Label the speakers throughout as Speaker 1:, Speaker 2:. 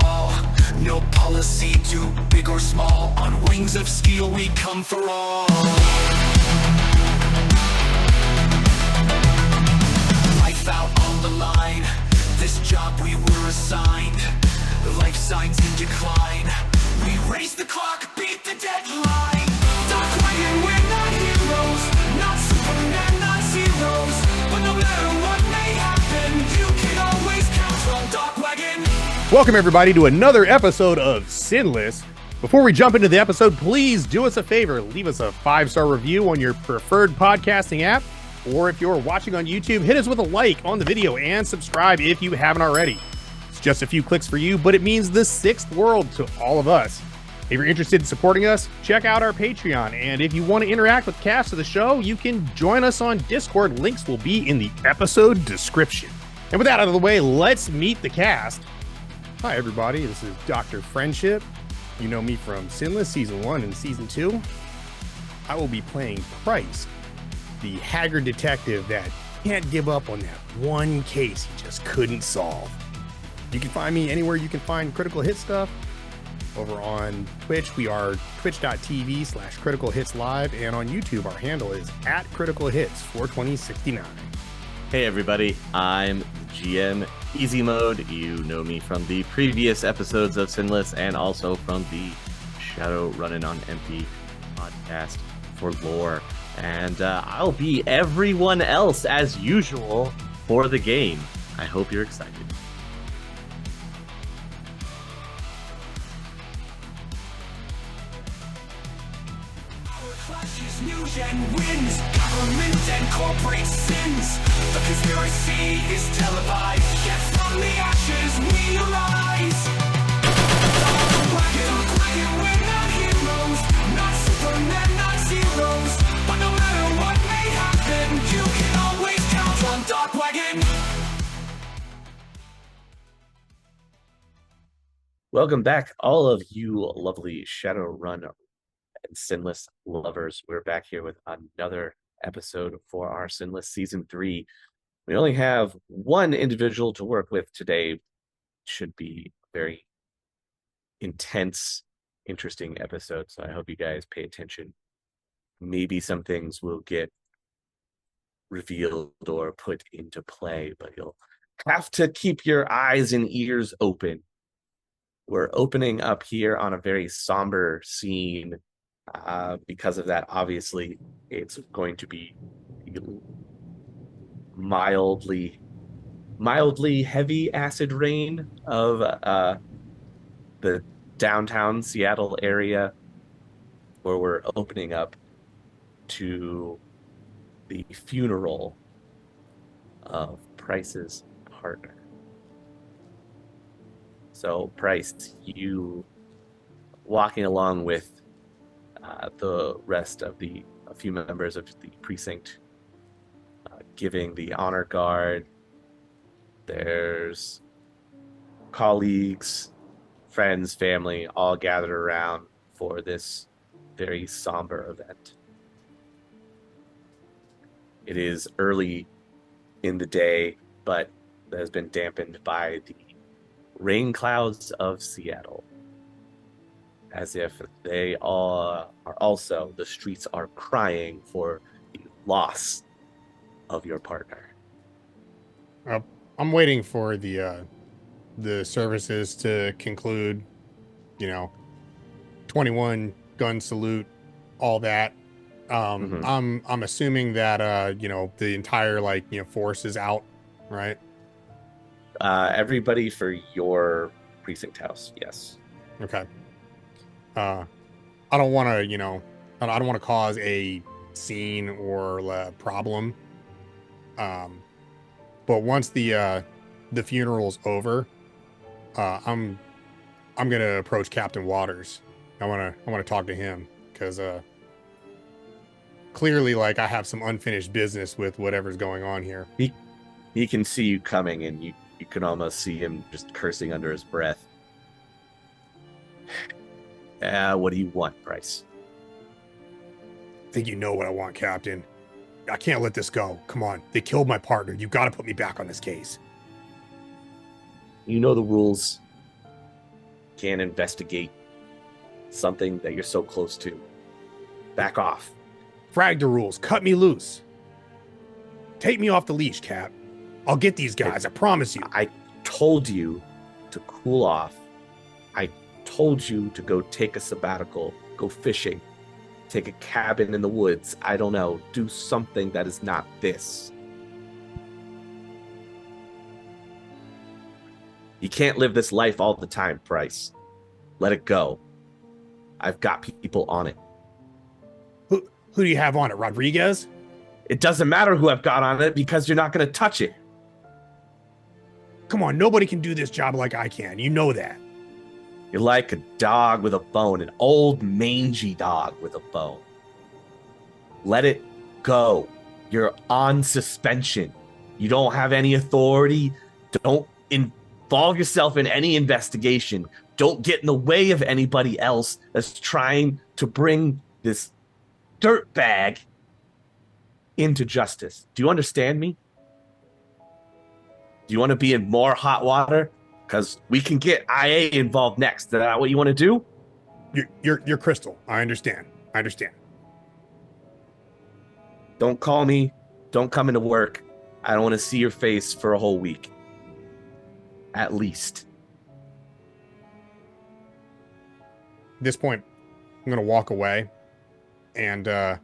Speaker 1: all. No policy too big or small. On wings of steel we come for all. Life out on the line, this job we were assigned. Life signs in decline, we race the clock, beat the deadline. Dark Wagon, we're not heroes, not Superman, not zeros. But no matter what may happen, you can always count on Dark Wagon.
Speaker 2: Welcome everybody to another episode of SINless. Before we jump into the episode, please do us a favor, leave us a 5-star review on your preferred podcasting app, or if you're watching on YouTube, hit us with a like on the video and subscribe if you haven't already. It's just a few clicks for you, but it means the sixth world to all of us. If you're interested in supporting us, check out our Patreon, and if you want to interact with the cast of the show, you can join us on Discord. Links will be in the episode description. And with that out of the way, let's meet the cast. Hi everybody, this is Dr. Friendship. You know me from SINless Season 1 and Season 2. I will be playing Price, the haggard detective that can't give up on that one case he just couldn't solve. You can find me anywhere you can find Critical Hit stuff. Over on Twitch, we are twitch.tv/Critical Hits Live, and on YouTube, our handle is @CriticalHits42069.
Speaker 3: Hey everybody, I'm the GM Easy Mode. You know me from the previous episodes of SINless and also from the Shadowrun on Empty podcast for lore. And I'll be everyone else as usual for the game. I hope you're excited.
Speaker 1: Clashes, news and wins, government and corporate sins. The conspiracy is televised, yet from the ashes we arise. Dark Wagon, we're not heroes, not Superman, not zeros. But no matter what may happen, you can always count on Dark Wagon.
Speaker 3: Welcome back, all of you lovely Shadowrun and SINless lovers. We're back here with another episode for our SINless Season 3. We only have one individual to work with today. Should be a very intense, interesting episode, so I hope you guys pay attention. Maybe some things will get revealed or put into play, but you'll have to keep your eyes and ears open. We're opening up here on a very somber scene. Because of that, obviously, it's going to be mildly heavy acid rain of the downtown Seattle area, where we're opening up to the funeral of Price's partner. So, Price, you walking along with the rest of a few members of the precinct, giving the honor guard. There's colleagues, friends, family, all gathered around for this very somber event. It is early in the day, but that has been dampened by the rain clouds of Seattle. As if they all are also, the streets are crying for the loss of your partner.
Speaker 2: I'm waiting for the services to conclude, 21 gun salute, all that. I'm assuming that the entire force is out, right?
Speaker 3: Everybody for your precinct house, yes.
Speaker 2: Okay. I don't want to, I don't want to cause a scene or a problem. But once the funeral's over, I'm gonna approach Captain Waters. I wanna talk to him because clearly, I have some unfinished business with whatever's going on here.
Speaker 3: He can see you coming, and you can almost see him just cursing under his breath. What do you want, Price?
Speaker 2: I think you know what I want, Captain. I can't let this go. Come on. They killed my partner. You got to put me back on this case.
Speaker 3: You know the rules. can't investigate something that you're so close to. Back off.
Speaker 2: Frag the rules. Cut me loose. Take me off the leash, Cap. I'll get these guys. I promise you.
Speaker 3: I told you to cool off. I told you to go take a sabbatical, go fishing, take a cabin in the woods. I don't know. Do something that is not this. You can't live this life all the time, Price. Let it go. I've got people on it.
Speaker 2: Who do you have on it, Rodriguez?
Speaker 3: It doesn't matter who I've got on it because you're not going to touch it.
Speaker 2: Come on, nobody can do this job like I can. You know that.
Speaker 3: You're like a dog with a bone, an old mangy dog with a bone. Let it go. You're on suspension. You don't have any authority. Don't involve yourself in any investigation. Don't get in the way of anybody else that's trying to bring this dirtbag into justice. Do you understand me? Do you want to be in more hot water? Because we can get IA involved next. Is that what you want to do?
Speaker 2: You're Crystal. I understand.
Speaker 3: Don't call me. Don't come into work. I don't want to see your face for a whole week. At least.
Speaker 2: At this point, I'm going to walk away. And I'm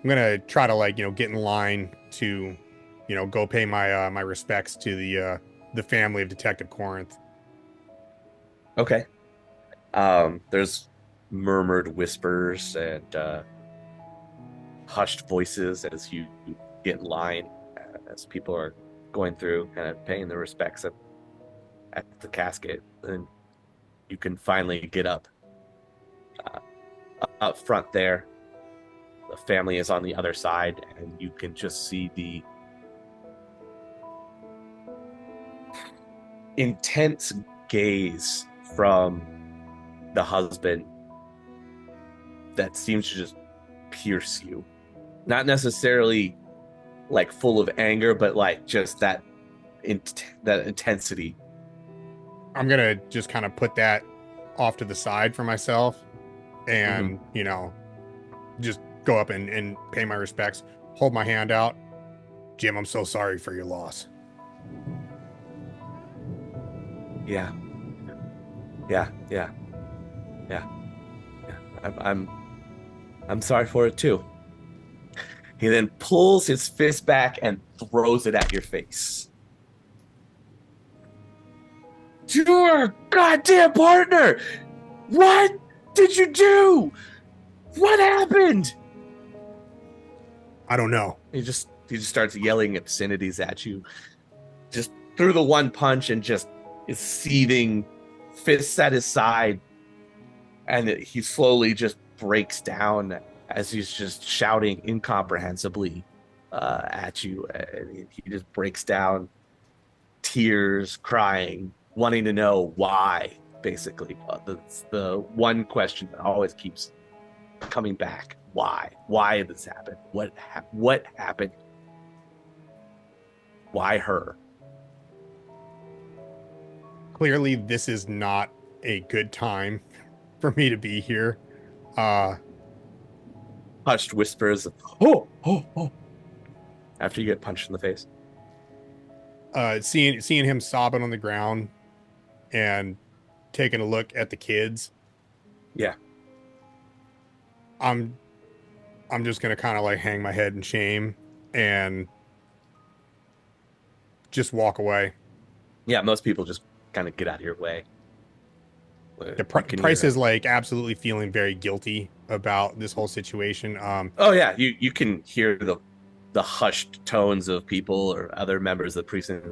Speaker 2: going to try to, get in line to, go pay my respects to the family of Detective Corinth.
Speaker 3: Okay. There's murmured whispers and hushed voices as you get in line, as people are going through kind of paying their respects at the casket. And you can finally get up front there. The family is on the other side, and you can just see the intense gaze from the husband that seems to just pierce you. Not necessarily like full of anger, but like just that intensity.
Speaker 2: I'm going to just kind of put that off to the side for myself and, just go up and pay my respects, hold my hand out. Jim, I'm so sorry for your loss.
Speaker 3: Yeah. I'm sorry for it too. He then pulls his fist back and throws it at your face. Your goddamn partner! What did you do? What happened?
Speaker 2: I don't know.
Speaker 3: He just starts yelling obscenities at you. Just threw the one punch and just is seething, fists at his side, and he slowly just breaks down as he's just shouting incomprehensibly at you. And he just breaks down, tears, crying, wanting to know why, basically. That's the one question that always keeps coming back. Why? Why did this happen? What happened? Why her?
Speaker 2: Clearly, this is not a good time for me to be here.
Speaker 3: Hushed whispers of, oh, after you get punched in the face.
Speaker 2: Seeing him sobbing on the ground and taking a look at the kids.
Speaker 3: Yeah.
Speaker 2: I'm just going to kind of like hang my head in shame and just walk away.
Speaker 3: Yeah, most people just kind of get out of your way.
Speaker 2: The Price is like absolutely feeling very guilty about this whole situation.
Speaker 3: Oh yeah, you can hear the hushed tones of people or other members of the precinct.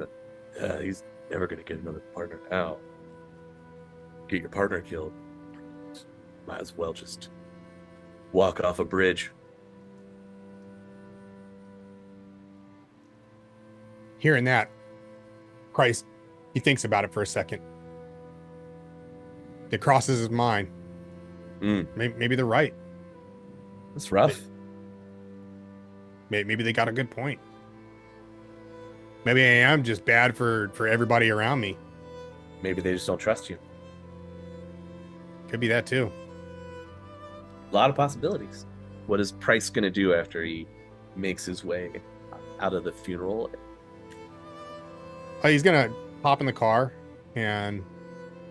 Speaker 3: He's never going to get another partner. Oh, get your partner killed. Might as well just walk off a bridge.
Speaker 2: Hearing that, Price, he thinks about it for a second. It crosses his mind. Maybe they're right.
Speaker 3: That's rough.
Speaker 2: Maybe they got a good point. Maybe I am just bad for everybody around me.
Speaker 3: Maybe they just don't trust you.
Speaker 2: Could be that too.
Speaker 3: A lot of possibilities. What is Price going to do after he makes his way out of the funeral?
Speaker 2: He's gonna hop in the car and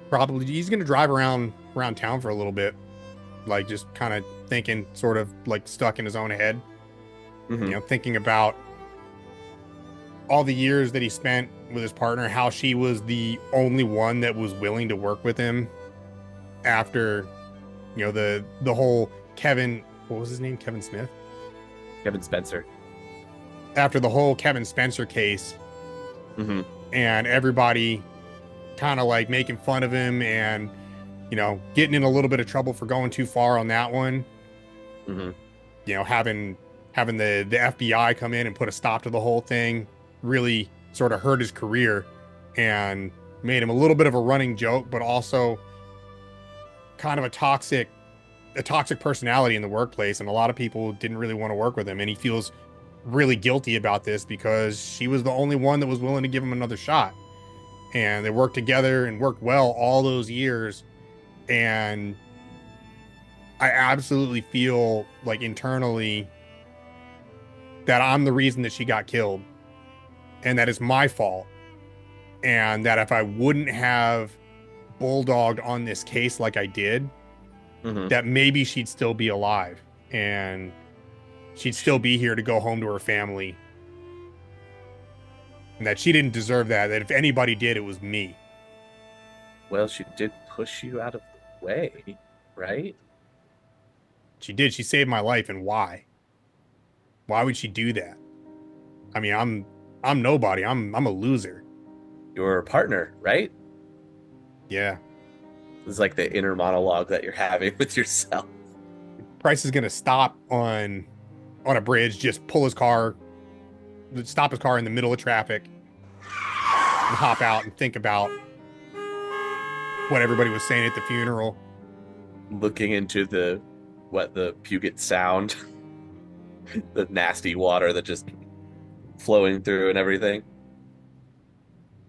Speaker 2: probably he's gonna drive around town for a little bit, like just kind of thinking, sort of like stuck in his own head.
Speaker 3: Mhm.
Speaker 2: You know, thinking about all the years that he spent with his partner, how she was the only one that was willing to work with him after, you know, the whole Kevin, what was his name? Kevin Smith?
Speaker 3: Kevin Spencer.
Speaker 2: After the whole Kevin Spencer case,
Speaker 3: Mm-hmm.
Speaker 2: and everybody kind of like making fun of him and, you know, getting in a little bit of trouble for going too far on that one.
Speaker 3: Mm-hmm.
Speaker 2: You know, having the FBI come in and put a stop to the whole thing really sort of hurt his career and made him a little bit of a running joke, but also kind of a toxic personality in the workplace. And a lot of people didn't really want to work with him. And he feels really guilty about this because she was the only one that was willing to give him another shot. And they worked together and worked well all those years. And I absolutely feel like internally that I'm the reason that she got killed and that it's my fault. And that if I wouldn't have bulldogged on this case like I did,
Speaker 3: Mm-hmm.
Speaker 2: that maybe she'd still be alive and she'd still be here to go home to her family. And that she didn't deserve that. That if anybody did, it was me.
Speaker 3: Well, she did push you out of the way, right?
Speaker 2: She did. She saved my life. And why? Why would she do that? I mean, I'm nobody. I'm a loser.
Speaker 3: Your partner, right?
Speaker 2: Yeah.
Speaker 3: It's like the inner monologue that you're having with yourself.
Speaker 2: Price is gonna stop on a bridge, just pull his car, stop his car in the middle of traffic, and hop out and think about what everybody was saying at the funeral.
Speaker 3: Looking into the Puget Sound, the nasty water that just flowing through and everything.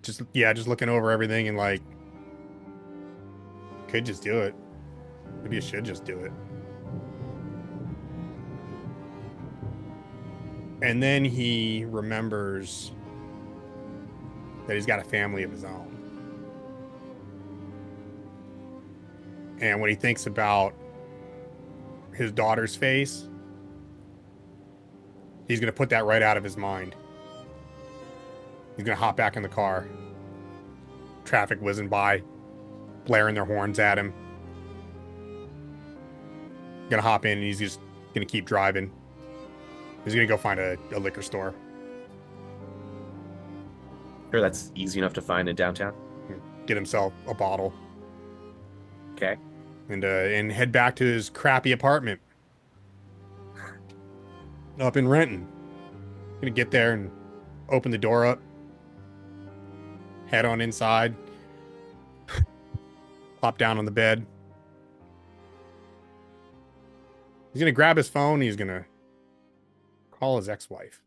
Speaker 2: Just looking over everything and like, could just do it. Maybe you should just do it. And then he remembers that he's got a family of his own. And when he thinks about his daughter's face, he's going to put that right out of his mind. He's going to hop back in the car. Traffic whizzing by, blaring their horns at him. Going to hop in and he's just going to keep driving. He's going to go find a liquor store.
Speaker 3: Sure, that's easy enough to find in downtown.
Speaker 2: Get himself a bottle.
Speaker 3: Okay.
Speaker 2: And head back to his crappy apartment up in Renton. Gonna get there and open the door up, head on inside, plop down on the bed. He's gonna grab his phone. He's gonna call his ex-wife.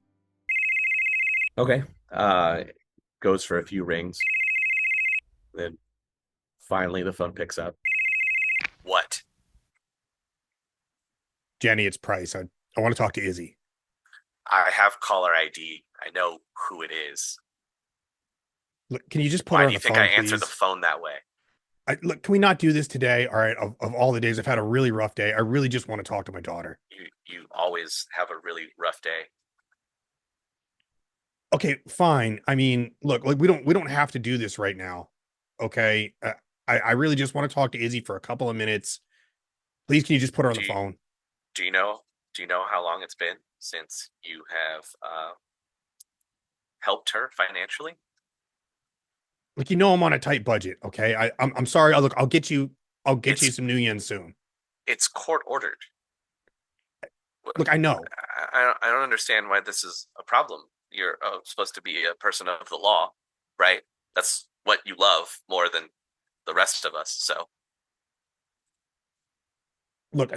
Speaker 3: Okay. Goes for a few rings. Then finally the phone picks up. What?
Speaker 2: Jenny, it's Price. I want to talk to Izzy.
Speaker 3: I have caller ID. I know who it is.
Speaker 2: Look, can you just put
Speaker 3: Why
Speaker 2: her
Speaker 3: do
Speaker 2: on
Speaker 3: you
Speaker 2: the
Speaker 3: think
Speaker 2: phone,
Speaker 3: I answered
Speaker 2: please?
Speaker 3: the phone that way?
Speaker 2: Look, can we not do this today? All right, of all the days, I've had a really rough day. I really just want to talk to my daughter.
Speaker 3: You always have a really rough day.
Speaker 2: Okay, fine. I mean, look, like we don't have to do this right now. Okay, I really just want to talk to Izzy for a couple of minutes. Please, can you just put her on the phone?
Speaker 3: Do you know how long it's been since you have helped her financially?
Speaker 2: Like, you know, I'm on a tight budget. Okay, I'm sorry. I'll get you some new yen soon.
Speaker 3: It's court ordered.
Speaker 2: Look, I know.
Speaker 3: I don't understand why this is a problem. You're supposed to be a person of the law, right? That's what you love more than the rest of us. So,
Speaker 2: look,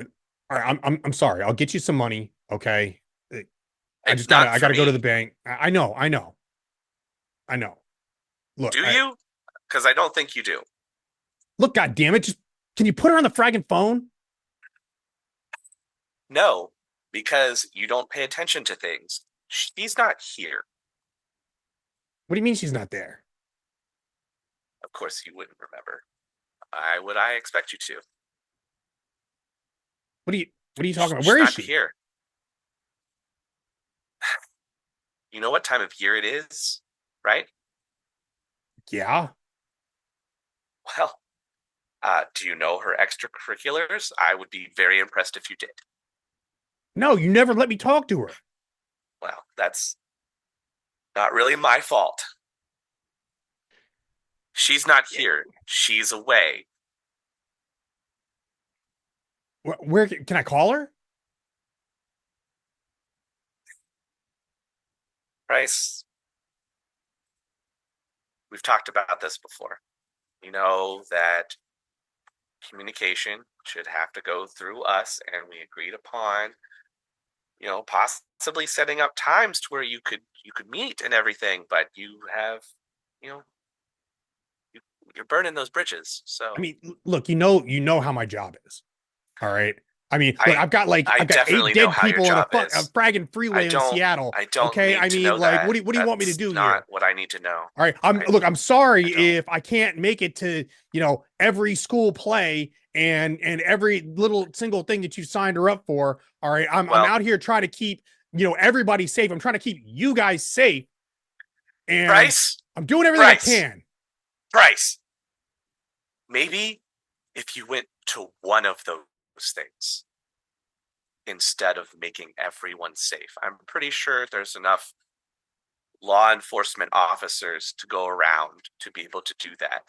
Speaker 2: I'm sorry. I'll get you some money. Okay, I
Speaker 3: it's
Speaker 2: gotta go to the bank. I know. Look,
Speaker 3: do you? Because I don't think you do.
Speaker 2: Look, God damn it, just Can you put her on the fragging phone?
Speaker 3: No, because you don't pay attention to things. She's not here.
Speaker 2: What do you mean she's not there?
Speaker 3: Of course, you wouldn't remember. I expect you to?
Speaker 2: What are you talking about?
Speaker 3: She's
Speaker 2: Where is
Speaker 3: not
Speaker 2: she?
Speaker 3: here. You know what time of year it is, right?
Speaker 2: Yeah.
Speaker 3: Well, do you know her extracurriculars? I would be very impressed if you did.
Speaker 2: No, you never let me talk to her.
Speaker 3: Well, that's not really my fault. She's not here. She's away.
Speaker 2: Where can I call her?
Speaker 3: Bryce, we've talked about this before. You know that communication should have to go through us, and we agreed upon, possibly setting up times to where you could meet and everything, but you have, you know, you're burning those bridges. So
Speaker 2: I mean, look, you know how my job is. All right. I mean, look,
Speaker 3: I
Speaker 2: I've got
Speaker 3: definitely
Speaker 2: 8
Speaker 3: know
Speaker 2: dead
Speaker 3: how your
Speaker 2: people on a
Speaker 3: job is.
Speaker 2: fragging freeway in Seattle.
Speaker 3: I don't
Speaker 2: Okay.
Speaker 3: need
Speaker 2: I
Speaker 3: to
Speaker 2: mean,
Speaker 3: know
Speaker 2: like,
Speaker 3: that.
Speaker 2: what do you want me to do
Speaker 3: That's not
Speaker 2: here?
Speaker 3: what I need to know.
Speaker 2: All right. I'm sorry if I can't make it to, every school play and every little single thing that you signed her up for. All right. I'm out here trying to keep, everybody safe. I'm trying to keep you guys safe. And
Speaker 3: Bryce,
Speaker 2: I'm doing everything I can.
Speaker 3: Bryce, maybe if you went to one of those things instead of making everyone safe. I'm pretty sure there's enough law enforcement officers to go around to be able to do that.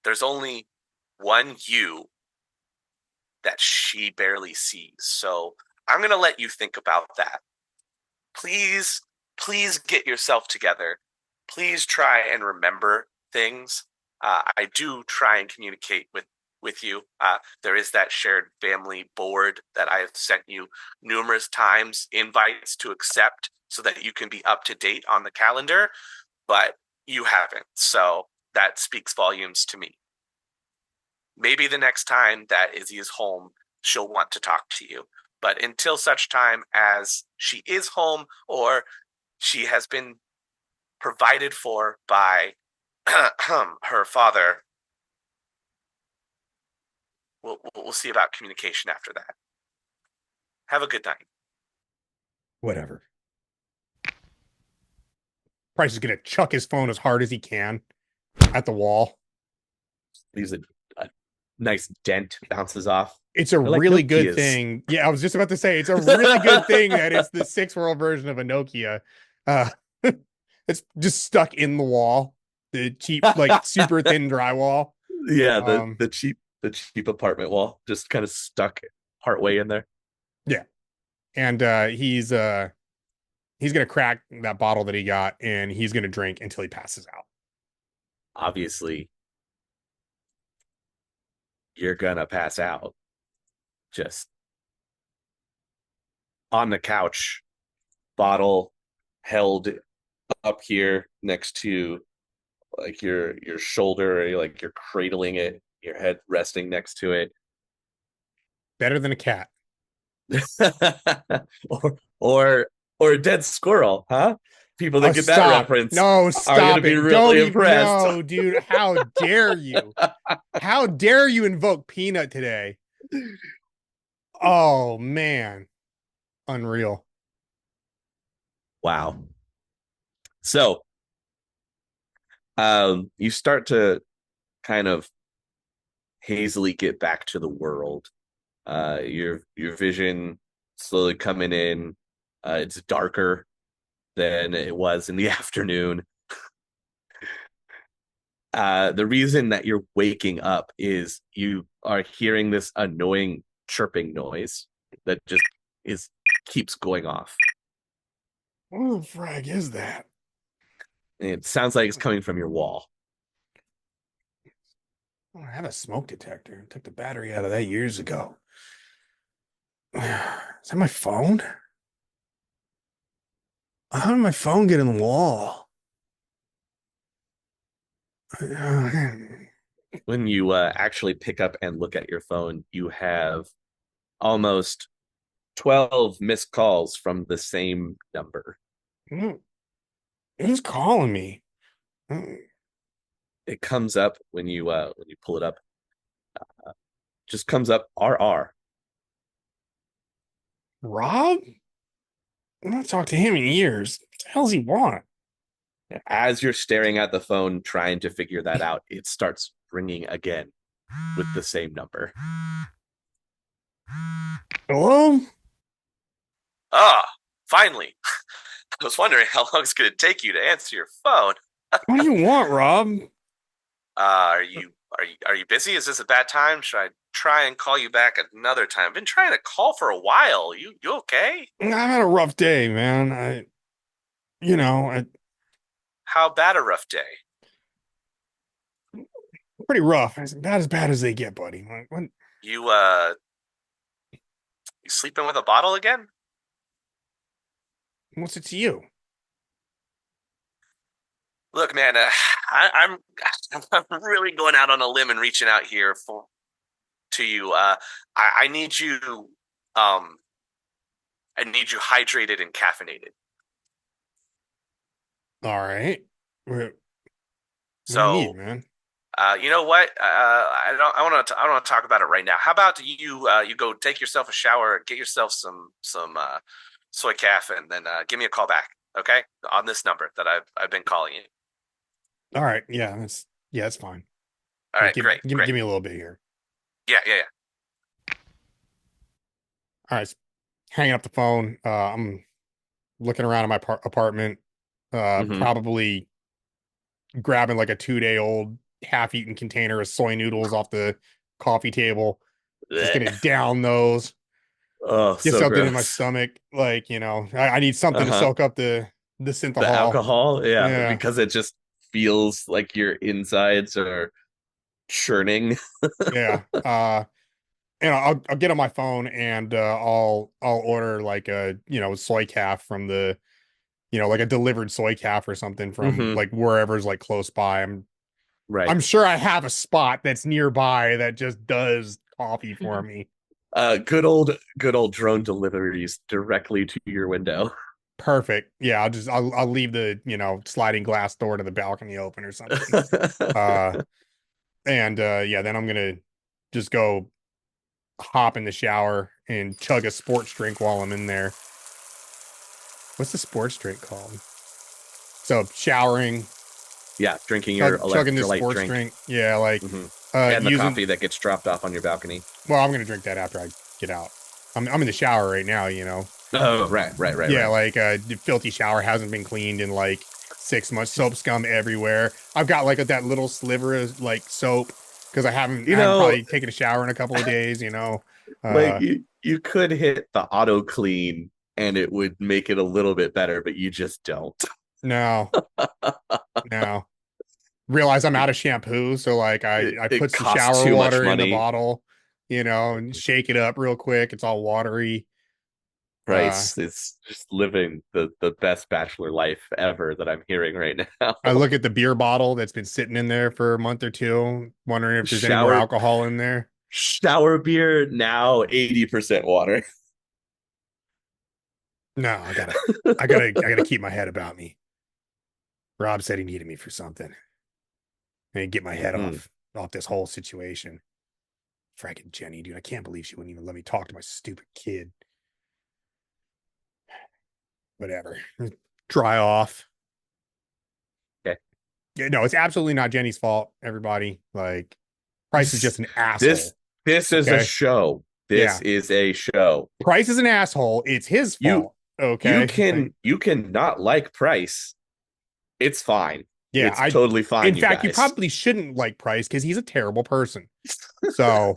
Speaker 3: There's only one you that she barely sees. So I'm going to let you think about that. Please, please get yourself together. Please try and remember things. I do try and communicate with you. There is that shared family board that I have sent you numerous times, invites to accept so that you can be up to date on the calendar, but you haven't. So that speaks volumes to me. Maybe the next time that Izzy is home, she'll want to talk to you. But until such time as she is home or she has been provided for by her father, we'll see about communication after that. Have a good night.
Speaker 2: Whatever. Price is going to chuck his phone as hard as he can at the wall.
Speaker 3: Leaves a nice dent, bounces off.
Speaker 2: It's a really good thing. Yeah, I was just about to say, it's a really good thing that it's the 6-world version of a Nokia. It's just stuck in the wall. The cheap, like super thin drywall.
Speaker 3: Yeah, the cheap apartment wall, just kind of stuck partway in there.
Speaker 2: Yeah. And he's gonna crack that bottle that he got, and he's gonna drink until he passes out.
Speaker 3: Obviously, you're gonna pass out just on the couch, bottle held up here next to like your shoulder, like you're cradling it, your head resting next to it.
Speaker 2: Better than a cat.
Speaker 3: or a dead squirrel, huh? People that get
Speaker 2: stop.
Speaker 3: that reference
Speaker 2: no stop
Speaker 3: are gonna be really impressed.
Speaker 2: No, dude, how dare you? How dare you invoke Peanut today? Oh man, unreal.
Speaker 3: Wow. So you start to kind of hazily get back to the world. Your vision slowly coming in. It's darker than it was in the afternoon. The reason that you're waking up is you are hearing this annoying chirping noise that just keeps going off.
Speaker 2: What the frag is that?
Speaker 3: It sounds like it's coming from your wall.
Speaker 2: Oh, I have a smoke detector. I took the battery out of that years ago. Is that my phone? How did my phone get in the wall?
Speaker 3: when you actually pick up and look at your phone, you have almost 12 missed calls from the same number.
Speaker 2: Mm, who's calling me?
Speaker 3: It comes up when you pull it up, just comes up RR.
Speaker 2: Rob? I've not talked to him in years. What the hell does he want?
Speaker 3: As you're staring at the phone trying to figure that out, it starts ringing again with the same number.
Speaker 2: Hello?
Speaker 3: Ah, finally. I was wondering how long it's going to take you to answer your phone.
Speaker 2: What do you want, Rob?
Speaker 3: Are you busy? Is this a bad time? Should I try and call you back another time? I've been trying to call for a while. You okay?
Speaker 2: I've had a rough day, man. I
Speaker 3: How bad a rough day?
Speaker 2: pretty rough. As bad as they get, buddy. Like, what,
Speaker 3: You uh you sleeping with a bottle again?
Speaker 2: what's it to you?
Speaker 3: Look, man, I'm really going out on a limb and reaching out here to you. I need you um I need you hydrated and caffeinated.
Speaker 2: All right. What do you need,
Speaker 3: So
Speaker 2: man?
Speaker 3: you know what? I want to talk about it right now. How about you go take yourself a shower, get yourself some soy calf, and then give me a call back, okay? On this number that I've been calling you.
Speaker 2: All right. Yeah, that's fine.
Speaker 3: All right,
Speaker 2: Give,
Speaker 3: great,
Speaker 2: give me
Speaker 3: great.
Speaker 2: give me a little bit here.
Speaker 3: Yeah.
Speaker 2: All right. Hanging up the phone. I'm looking around at my apartment.
Speaker 3: Mm-hmm.
Speaker 2: Probably grabbing like a 2-day old half-eaten container of soy noodles off the coffee table. Just gonna down those.
Speaker 3: Oh,
Speaker 2: Get
Speaker 3: so
Speaker 2: something in my
Speaker 3: gross.
Speaker 2: stomach. Like, I need something to
Speaker 3: Uh-huh.
Speaker 2: soak up the
Speaker 3: The
Speaker 2: synthahol.
Speaker 3: alcohol, yeah,
Speaker 2: Yeah.
Speaker 3: because it just feels like your insides are churning.
Speaker 2: Yeah. And I'll get on my phone and I'll order like a soy calf from the like a delivered soy calf or something from
Speaker 3: Mm-hmm.
Speaker 2: like wherever's like close by.
Speaker 3: Right.
Speaker 2: I'm sure I have a spot that's nearby that just does coffee for me.
Speaker 3: Good old drone deliveries directly to your window.
Speaker 2: Perfect. Yeah, I'll leave the sliding glass door to the balcony open or something. Uh and yeah, then I'm gonna just go hop in the shower and chug a sports drink while I'm in there. What's the sports drink called? So showering,
Speaker 3: Yeah, drinking your
Speaker 2: chugging this
Speaker 3: electrolyte
Speaker 2: sports
Speaker 3: drink.
Speaker 2: drink. Yeah, like
Speaker 3: Hmm. And the
Speaker 2: using.
Speaker 3: coffee that gets dropped off on your balcony.
Speaker 2: Well, I'm gonna drink that after I get out. I'm in the shower right now.
Speaker 3: Oh, right.
Speaker 2: Yeah, like the filthy shower hasn't been cleaned in like 6 months. Soap scum everywhere. I've got like that little sliver of like soap because
Speaker 3: You
Speaker 2: I haven't
Speaker 3: know,
Speaker 2: probably taken a shower in a couple of days.
Speaker 3: like
Speaker 2: Uh,
Speaker 3: you could hit the auto clean and it would make it a little bit better, but you just don't.
Speaker 2: no, no. Realize I'm
Speaker 3: It,
Speaker 2: out of shampoo, so like I
Speaker 3: it
Speaker 2: put some
Speaker 3: costs
Speaker 2: shower
Speaker 3: too much
Speaker 2: water in the
Speaker 3: money.
Speaker 2: bottle, and shake it up real quick. It's all watery. Uh,
Speaker 3: Price is just living the best bachelor life ever that I'm hearing right now.
Speaker 2: I look at the beer bottle that's been sitting in there for a month or two, wondering if there's any more
Speaker 3: shower
Speaker 2: alcohol in there.
Speaker 3: shower beer now 80% water.
Speaker 2: No, I gotta keep my head about me. Rob said he needed me for something, and get my head
Speaker 3: Mm.
Speaker 2: off this whole situation. Fracking Jenny, dude, I can't believe she wouldn't even let me talk to my stupid kid. Whatever. Dry off.
Speaker 3: Okay.
Speaker 2: Yeah, no, it's absolutely not Jenny's fault, everybody. Like, Price is just an asshole.
Speaker 3: This this is a
Speaker 2: Okay.
Speaker 3: show. This
Speaker 2: Yeah.
Speaker 3: is a show.
Speaker 2: Price is an asshole. It's his
Speaker 3: You
Speaker 2: fault. Okay. Like,
Speaker 3: you can not like Price. It's fine.
Speaker 2: yeah,
Speaker 3: It's totally
Speaker 2: in
Speaker 3: fine, you
Speaker 2: fact, you
Speaker 3: guys.
Speaker 2: probably shouldn't like Price because he's a terrible person. So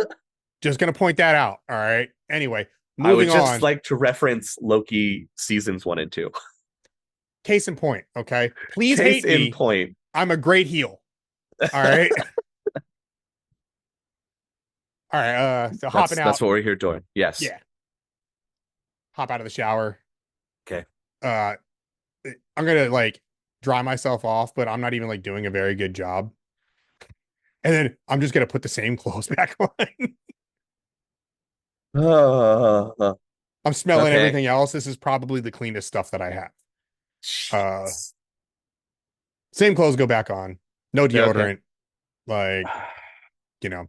Speaker 2: just gonna point that out. All right. Anyway,
Speaker 3: I would
Speaker 2: moving
Speaker 3: just
Speaker 2: on.
Speaker 3: like to reference Loki seasons 1 and 2.
Speaker 2: Case in point. Okay. Please
Speaker 3: Case
Speaker 2: hate
Speaker 3: in
Speaker 2: me.
Speaker 3: point.
Speaker 2: I'm a great heel. All right. All right. So hopping
Speaker 3: That's
Speaker 2: out.
Speaker 3: what we're here doing. Yes.
Speaker 2: Yeah. Hop out of the shower.
Speaker 3: Okay.
Speaker 2: Uh, I'm gonna like dry myself off, but I'm not even like doing a very good job. And then I'm just gonna put the same clothes back on.
Speaker 3: Uh,
Speaker 2: I'm smelling
Speaker 3: okay.
Speaker 2: everything else. This is probably the cleanest stuff that I have. Uh,
Speaker 3: Jeez.
Speaker 2: Same clothes go back on. No
Speaker 3: Okay.
Speaker 2: deodorant. Like, you know,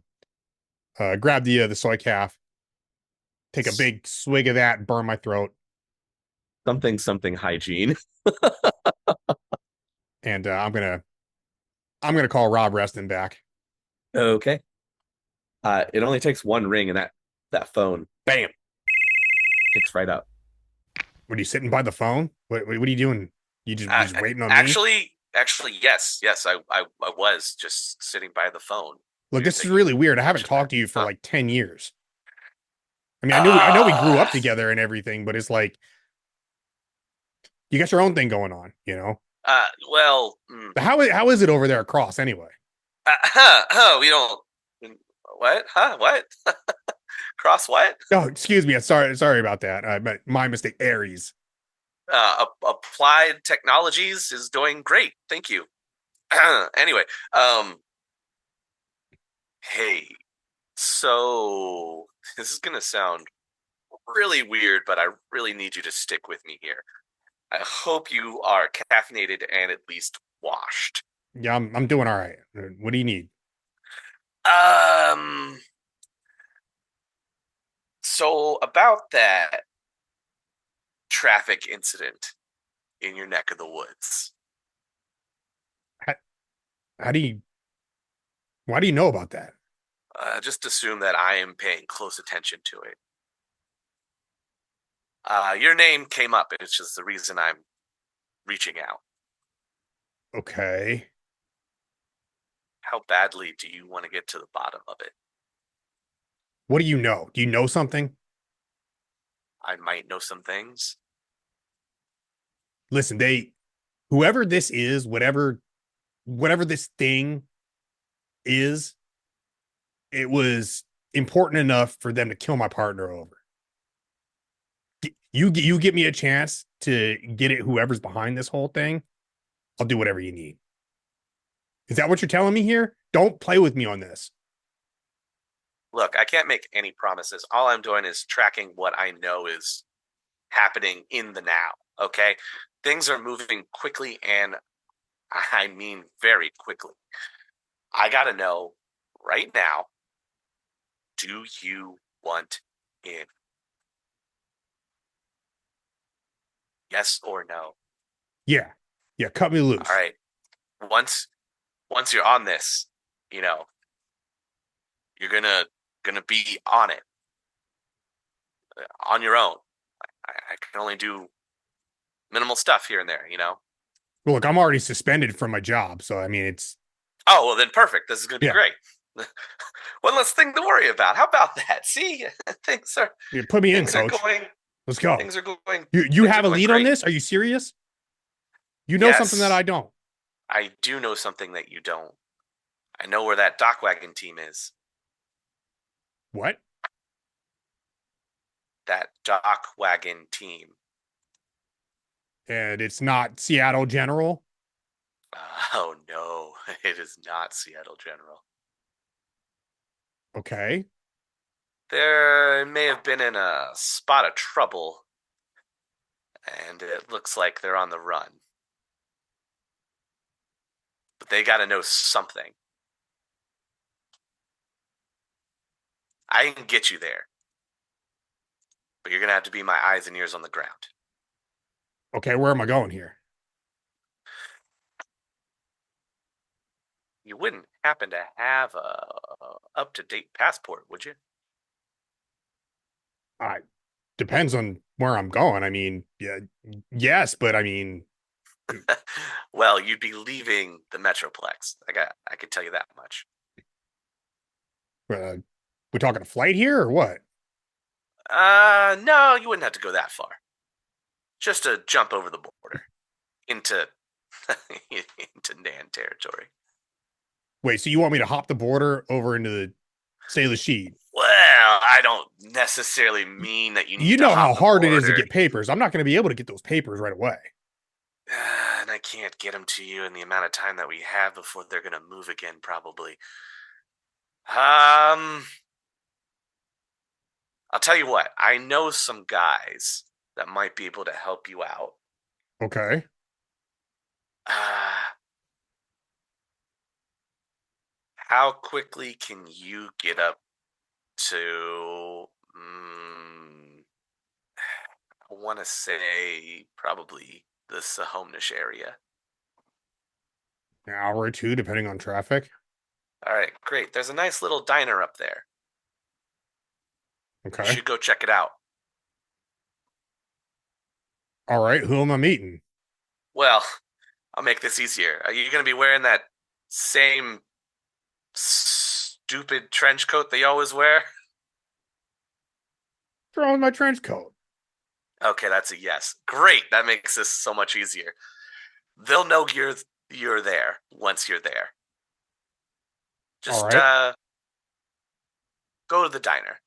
Speaker 2: grab the soy calf, take a big swig of that, burn my throat,
Speaker 3: Something hygiene.
Speaker 2: and I'm gonna call Rob Reston back.
Speaker 3: Okay. It only takes one ring and that phone, bam, picks right up.
Speaker 2: What are you sitting by the phone? What are you doing? You just waiting on me?
Speaker 3: Actually, yes, I was just sitting by the phone.
Speaker 2: Look,
Speaker 3: Weird
Speaker 2: this is
Speaker 3: that you
Speaker 2: really weird. I haven't
Speaker 3: mentioned that,
Speaker 2: talked to you for
Speaker 3: huh?
Speaker 2: like 10 years. I mean, I know we grew
Speaker 3: Uh,
Speaker 2: up together and everything, but it's like you got your own thing going on, you know?
Speaker 3: well,
Speaker 2: How is it over there across anyway?
Speaker 3: we don't. What? Huh? What? Cross what?
Speaker 2: Oh, excuse me. Sorry about that. My mistake. Aries.
Speaker 3: Applied Technologies is doing great. Thank you. Anyway, um, hey, so this is gonna sound really weird, but I really need you to stick with me here. I hope you are caffeinated and at least washed.
Speaker 2: Yeah, I'm doing all right. What do you need?
Speaker 3: Um, so about that traffic incident in your neck of the woods.
Speaker 2: How, how do you? Why do you know about that?
Speaker 3: Just assume that I am paying close attention to it. Your name came up. It's just the reason I'm reaching out.
Speaker 2: Okay.
Speaker 3: How badly do you want to get to the bottom of it?
Speaker 2: What do you know? Do you know something?
Speaker 3: I might know some things.
Speaker 2: Listen, whoever this is, whatever this thing is, it was important enough for them to kill my partner over. You give me a chance to get it whoever's behind this whole thing, I'll do whatever you need. Is that what you're telling me here? Don't play with me on this.
Speaker 3: Look, I can't make any promises. All I'm doing is tracking what I know is happening in the now. Okay? Things are moving quickly, and I mean very quickly. I got to know right now, do you want in? Yes or no?
Speaker 2: Yeah. Yeah, cut me
Speaker 3: All
Speaker 2: loose.
Speaker 3: right. Once once you're on this, you know, you're gonna be on it on your own. I can only do minimal stuff here and there, you know.
Speaker 2: Well, look, I'm already suspended from my job, so I mean it's
Speaker 3: Oh well, then perfect. This is gonna be
Speaker 2: yeah.
Speaker 3: great. One less thing to worry about. How about that? See, things are
Speaker 2: Yeah, put me in,
Speaker 3: things are
Speaker 2: coach.
Speaker 3: going
Speaker 2: Let's go.
Speaker 3: things are going
Speaker 2: You
Speaker 3: things are
Speaker 2: have a
Speaker 3: going
Speaker 2: lead on
Speaker 3: great.
Speaker 2: this? Are you serious? You know something that I
Speaker 3: Yes,
Speaker 2: don't.
Speaker 3: I do know something that you don't. I know where that dock wagon team is.
Speaker 2: What?
Speaker 3: That dock wagon team.
Speaker 2: And it's not Seattle General.
Speaker 3: Oh no, it is not Seattle General.
Speaker 2: Okay.
Speaker 3: There may have been in a spot of trouble, and it looks like they're on the run. But they got to know something. I can get you there, but you're gonna have to be my eyes and ears on the ground.
Speaker 2: Okay, where am I going here?
Speaker 3: You wouldn't happen to have a up-to-date passport, would you?
Speaker 2: I depends on where I'm going. I mean, yeah, yes, but I mean,
Speaker 3: Well, you'd be leaving the Metroplex. I can tell you that much.
Speaker 2: uh, we're talking a flight here or what?
Speaker 3: No, you wouldn't have to go that far. Just to jump over the border into into Nan territory.
Speaker 2: Wait, so you want me to hop the border over into the say the sheet?
Speaker 3: Well, I don't necessarily mean that you
Speaker 2: You
Speaker 3: need to
Speaker 2: know how
Speaker 3: hop the
Speaker 2: hard it is to
Speaker 3: border.
Speaker 2: get papers. I'm not going to be able to get those papers right away.
Speaker 3: And I can't get them to you in the amount of time that we have before they're going to move again, probably. I'll tell you what. I know some guys that might be able to help you out.
Speaker 2: Okay.
Speaker 3: How quickly can you get up to? I want to say probably the Sahomnish area.
Speaker 2: An hour or two, depending on traffic.
Speaker 3: All right, great. There's a nice little diner up there. You
Speaker 2: Okay.
Speaker 3: should go check it out.
Speaker 2: All right. Who am I meeting?
Speaker 3: Well, I'll make this easier. Are you going to be wearing that same stupid trench coat that you always wear?
Speaker 2: What's wrong with my trench coat?
Speaker 3: Okay, that's a yes. Great. That makes this so much easier. They'll know you're there once you're there. Just
Speaker 2: All right.
Speaker 3: go to the diner.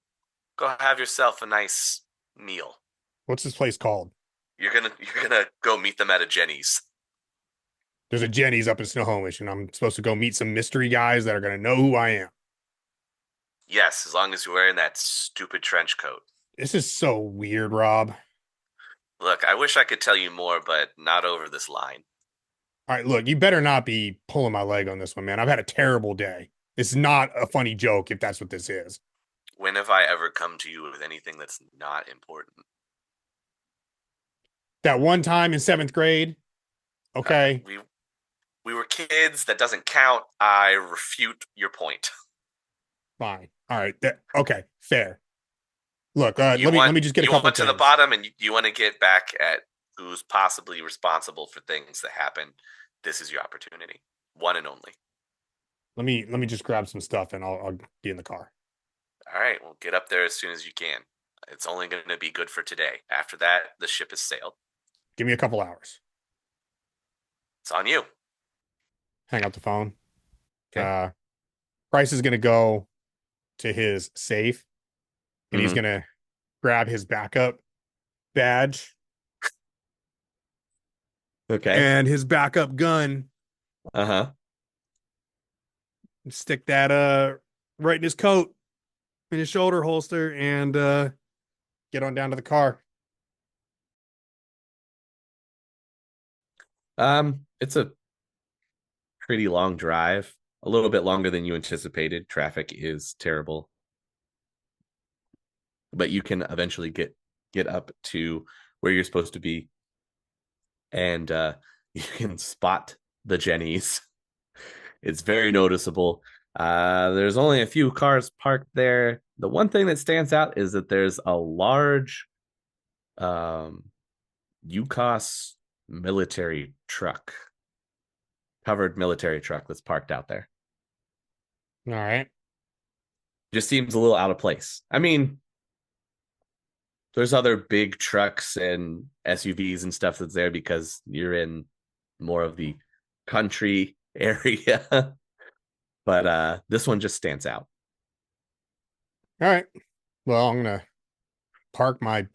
Speaker 3: Go have yourself a nice meal.
Speaker 2: What's this place called?
Speaker 3: You're gonna go meet them at a Jenny's.
Speaker 2: There's a Jenny's up in Snohomish, and I'm supposed to go meet some mystery guys that are going to know who I am.
Speaker 3: Yes, as long as you're wearing that stupid trench coat.
Speaker 2: This is so weird, Rob.
Speaker 3: Look, I wish I could tell you more, but not over this line.
Speaker 2: All right, look, you better not be pulling my leg on this one, man. I've had a terrible day. It's not a funny joke if that's what this is.
Speaker 3: When have I ever come to you with anything that's not important?
Speaker 2: That one time in 7th grade, okay.
Speaker 3: We were kids. That doesn't count. I refute your point.
Speaker 2: Fine. All right. Okay. Fair. Look, let me just get a couple
Speaker 3: You want to
Speaker 2: things.
Speaker 3: the bottom, and you want to get back at who's possibly responsible for things that happen. This is your opportunity, one and only.
Speaker 2: Let me just grab some stuff, and I'll be in the car.
Speaker 3: All right. Well, get up there as soon as you can. It's only going to be good for today. After that, the ship has sailed.
Speaker 2: Give me a couple hours.
Speaker 3: It's on you.
Speaker 2: Hang up the phone.
Speaker 3: Okay.
Speaker 2: Price is gonna go to his safe, and he's gonna grab his backup badge.
Speaker 3: Okay.
Speaker 2: And his backup gun. Stick that right in his coat, in his shoulder holster, and get on down to the car.
Speaker 3: It's a pretty long drive, a little bit longer than you anticipated. Traffic is terrible, but you can eventually get up to where you're supposed to be, and you can spot the Jennies. It's very noticeable. There's only a few cars parked there. The one thing that stands out is that there's a large UCOS military truck, covered military truck that's parked out there.
Speaker 2: All right.
Speaker 3: Just seems a little out of place. I mean, there's other big trucks and SUVs and stuff that's there because you're in more of the country area. But this one just stands out.
Speaker 2: All right. Well, I'm gonna park my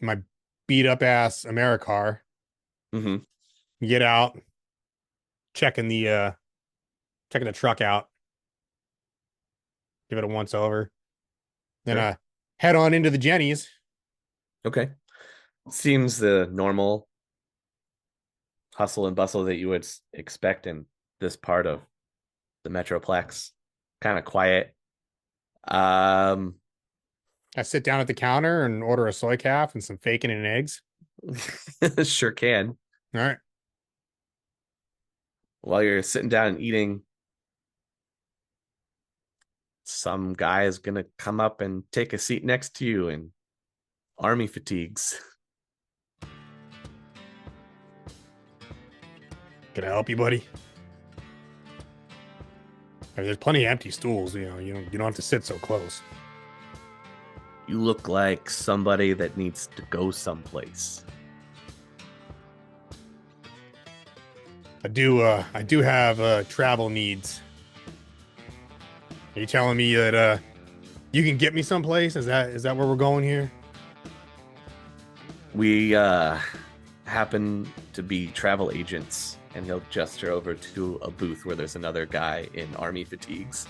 Speaker 2: beat up ass AmeriCar. Get out, checking the truck out, give it a once over, then head on into the Jennies.
Speaker 3: Okay. Seems the normal hustle and bustle that you would expect in this part of the Metroplex. Kind of quiet.
Speaker 2: I sit down at the counter and order a soy calf and some bacon and eggs.
Speaker 3: Sure can.
Speaker 2: All right.
Speaker 3: While you're sitting down and eating, some guy is going to come up and take a seat next to you in army fatigues.
Speaker 2: Can I help you, buddy? I mean, there's plenty of empty stools. You don't have to sit so close.
Speaker 3: You look like somebody that needs to go someplace.
Speaker 2: I do have travel needs. Are you telling me that you can get me someplace? Is that where we're going here?
Speaker 3: We happen to be travel agents, and he'll gesture over to a booth where there's another guy in army fatigues.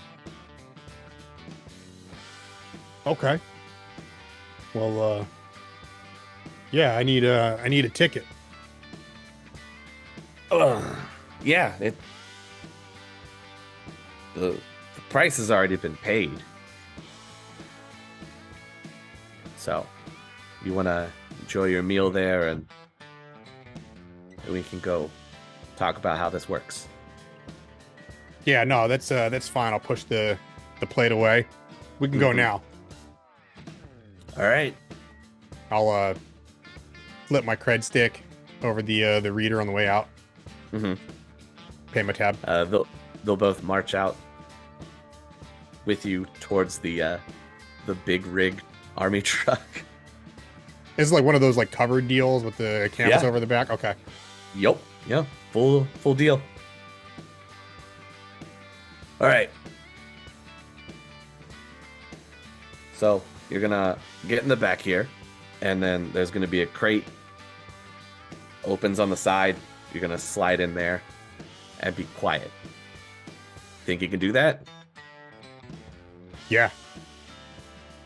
Speaker 2: Okay. Well, yeah, I need a ticket.
Speaker 3: Yeah, the price has already been paid. So, you want to enjoy your meal there, and we can go talk about how this works.
Speaker 2: Yeah, no, that's fine. I'll push the plate away. We can go now.
Speaker 3: All right.
Speaker 2: I'll flip my cred stick over the reader on the way out. Pay my tab.
Speaker 3: They'll both march out with you towards the big rig army truck.
Speaker 2: It's like one of those like covered deals with the canvas
Speaker 3: Yeah.
Speaker 2: over the back. Okay.
Speaker 3: Yup. Yeah. Full deal. All right. So you're gonna get in the back here, and then there's gonna be a crate. Opens on the side. You're gonna slide in there and be quiet. Think you can do that?
Speaker 2: Yeah.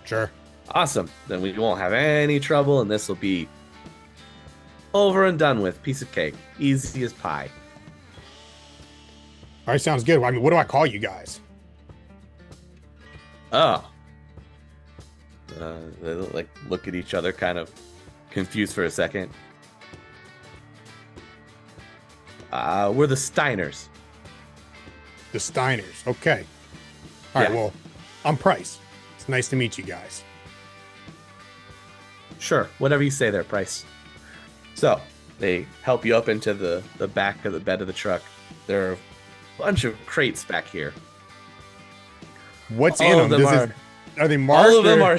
Speaker 2: Sure.
Speaker 3: Awesome. Then we won't have any trouble, and this will be over and done with. Piece of cake. Easy as pie.
Speaker 2: All right, sounds good. I mean, what do I call you guys?
Speaker 3: Oh. They like look at each other, kind of confused for a second. We're the Steiners.
Speaker 2: The Steiners. Okay. All right.
Speaker 3: Yeah.
Speaker 2: Well, I'm Price. It's nice to meet you guys.
Speaker 3: Sure, whatever you say there, Price. So they help you up into the back of the bed of the truck. There are a bunch of crates back here.
Speaker 2: What's
Speaker 3: All
Speaker 2: in
Speaker 3: of
Speaker 2: them?
Speaker 3: them
Speaker 2: Are they marked?
Speaker 3: All of them
Speaker 2: or-
Speaker 3: are.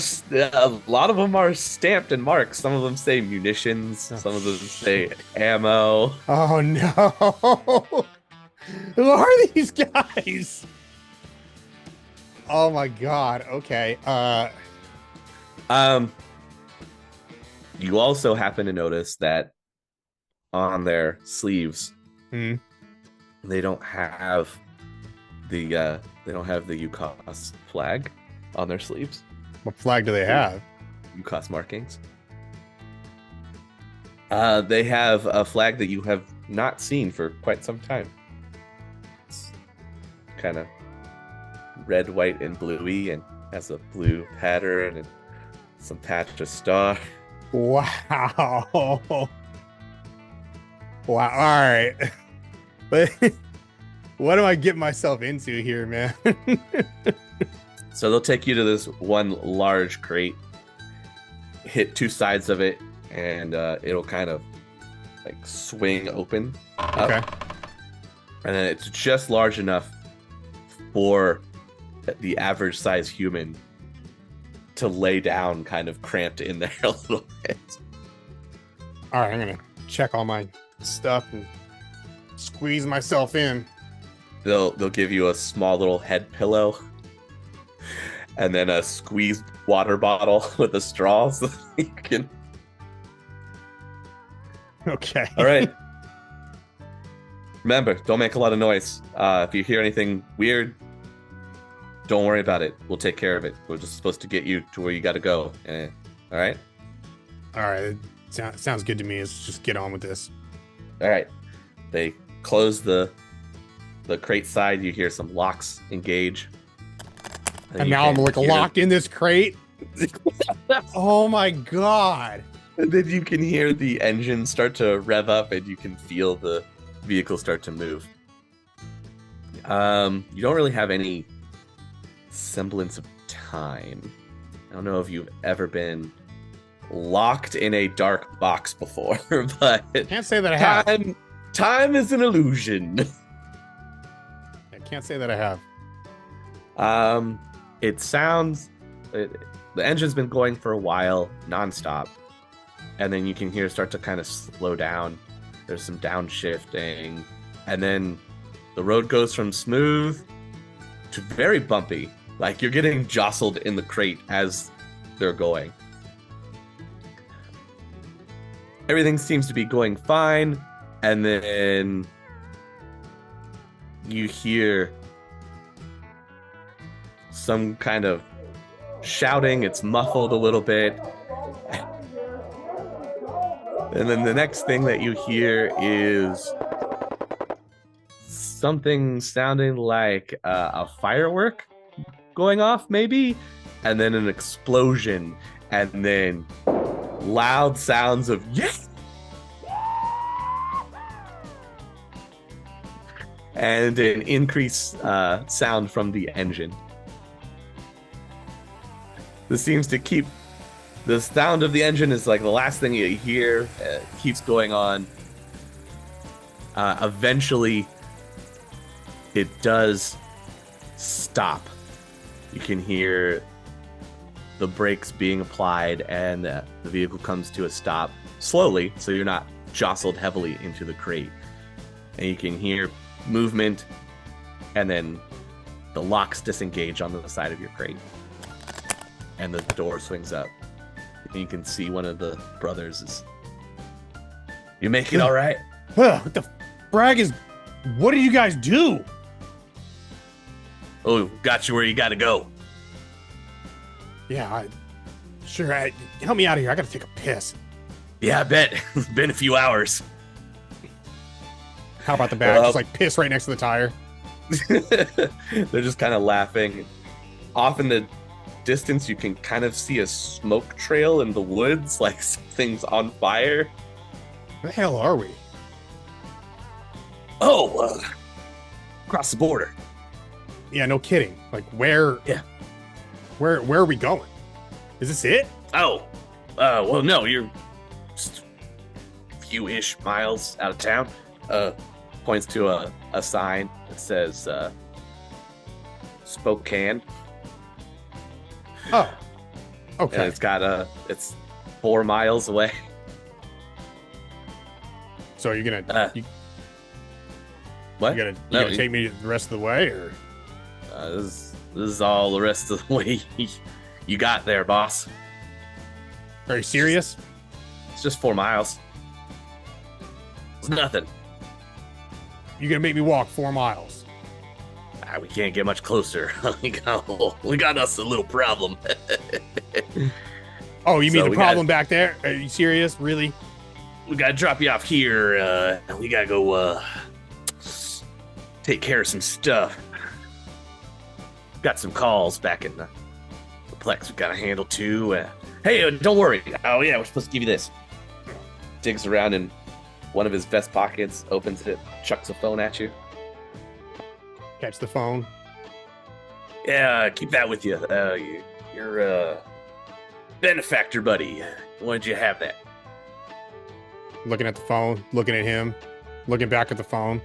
Speaker 3: A lot of them are stamped and marked. Some of them say munitions. Some of them say ammo.
Speaker 2: Oh no! Who are these guys? Oh my god. Okay.
Speaker 3: You also happen to notice that on their sleeves,
Speaker 2: Hmm.
Speaker 3: they don't have the UCAS flag on their sleeves.
Speaker 2: What flag do they have?
Speaker 3: UCAS markings. They have a flag that you have not seen for quite some time. It's kind of red, white, and bluey, and has a blue pattern and some patch of star.
Speaker 2: Wow. Wow. All right. But what do I get myself into here, man?
Speaker 3: So they'll take you to this one large crate, hit two sides of it, and it'll kind of like swing open up.
Speaker 2: Okay.
Speaker 3: And then it's just large enough for the average size human to lay down kind of cramped in there a little bit.
Speaker 2: All right. I'm going to check all my stuff and squeeze myself in.
Speaker 3: They'll give you a small little head pillow and then a squeezed water bottle with a straw so you can.
Speaker 2: Okay.
Speaker 3: All right. Remember, don't make a lot of noise. If you hear anything weird, don't worry about it. We'll take care of it. We're just supposed to get you to where you got to go. All right?
Speaker 2: All right. Sounds good to me. Let's just get on with this.
Speaker 3: All right. They close the crate side. You hear some locks engage.
Speaker 2: And now I'm like locked in this crate. Oh my god.
Speaker 3: And then you can hear the engine start to rev up, and you can feel the vehicle start to move. You don't really have any semblance of time. I don't know if you've ever been locked in a dark box before, but
Speaker 2: Can't say that I have.
Speaker 3: time is an illusion.
Speaker 2: I can't say that I have.
Speaker 3: It sounds the engine's been going for a while, nonstop, and then you can hear it start to kind of slow down. There's some downshifting, and then the road goes from smooth to very bumpy, like you're getting jostled in the crate as they're going. Everything seems to be going fine, and then you hear some kind of shouting. It's muffled a little bit. And then the next thing that you hear is something sounding like a firework going off, maybe, and then an explosion, and then loud sounds of yes, and an increased sound from the engine. This seems to keep the sound of the engine is like the last thing you hear. Keeps going on. Eventually, it does stop. You can hear the brakes being applied, and the vehicle comes to a stop slowly, so you're not jostled heavily into the crate. And you can hear movement, and then the locks disengage on the side of your crate, and the door swings up. And you can see one of the brothers is. You make it all right?
Speaker 2: What the frag is? What did you guys do?
Speaker 3: Oh, got you where you got to go.
Speaker 2: Yeah, help me out of here. I gotta take a piss.
Speaker 3: Yeah, I bet. It's been a few hours.
Speaker 2: How about the back? Just like piss right next to the tire.
Speaker 3: They're just kind of laughing. Off in the distance, you can kind of see a smoke trail in the woods, like something's on fire.
Speaker 2: Where the hell are we?
Speaker 3: Oh, across the border.
Speaker 2: Yeah, no kidding. Like where?
Speaker 3: Yeah.
Speaker 2: Where are we going? Is this it?
Speaker 3: Oh, well, no, you're just a few-ish miles out of town. Points to a sign that says Spokane.
Speaker 2: Oh, okay.
Speaker 3: And it's got it's 4 miles away.
Speaker 2: So you're gonna
Speaker 3: What?
Speaker 2: you gonna take me the rest of the way, or
Speaker 3: this is all the rest of the way you got there, boss.
Speaker 2: are you serious?
Speaker 3: It's just 4 miles. It's nothing.
Speaker 2: You're gonna make me walk 4 miles?
Speaker 3: We can't get much closer. we got us a little problem.
Speaker 2: Oh, you mean
Speaker 3: So
Speaker 2: the problem back there? Are you serious? Really?
Speaker 3: We gotta drop you off here. And we gotta go take care of some stuff. Got some calls back in the Plex we gotta handle too. Hey, don't worry. Oh yeah, we're supposed to give you this. Digs around in one of his vest pockets, opens it, chucks a phone at you.
Speaker 2: Catch the phone.
Speaker 3: Yeah, keep that with you. Your benefactor buddy. Why did you have that?
Speaker 2: Looking at the phone, looking at him, looking back at the phone.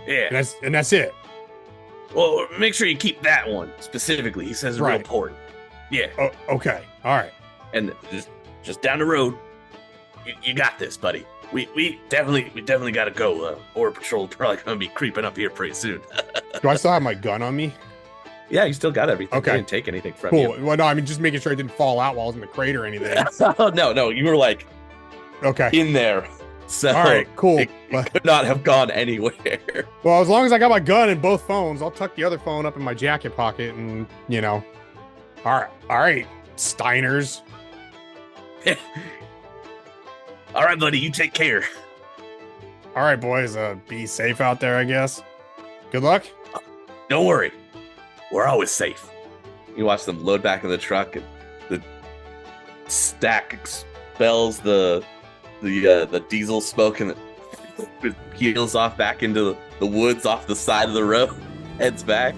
Speaker 3: Yeah.
Speaker 2: And that's it.
Speaker 3: Well, make sure you keep that one specifically. He says it's real important. Yeah.
Speaker 2: Oh, okay. All right.
Speaker 3: And just down the road, you got this, buddy. We definitely got to go. Border Patrol probably gonna be creeping up here pretty soon.
Speaker 2: Do I still have my gun on me?
Speaker 3: Yeah, you still got everything.
Speaker 2: Okay.
Speaker 3: I didn't take anything from
Speaker 2: Cool.
Speaker 3: you.
Speaker 2: Well, no, I mean just making sure it didn't fall out while I was in the crate or anything.
Speaker 3: No, you were like
Speaker 2: Okay.
Speaker 3: in there. So
Speaker 2: All right. Cool.
Speaker 3: it could not have gone anywhere.
Speaker 2: Well, as long as I got my gun and both phones, I'll tuck the other phone up in my jacket pocket, and All right, Steiners.
Speaker 3: All right, buddy, you take care.
Speaker 2: All right, boys. Be safe out there, I guess. Good luck.
Speaker 3: Don't worry, we're always safe. You watch them load back in the truck, and the stack expels the diesel smoke, and it peels off back into the woods off the side of the road. Heads back.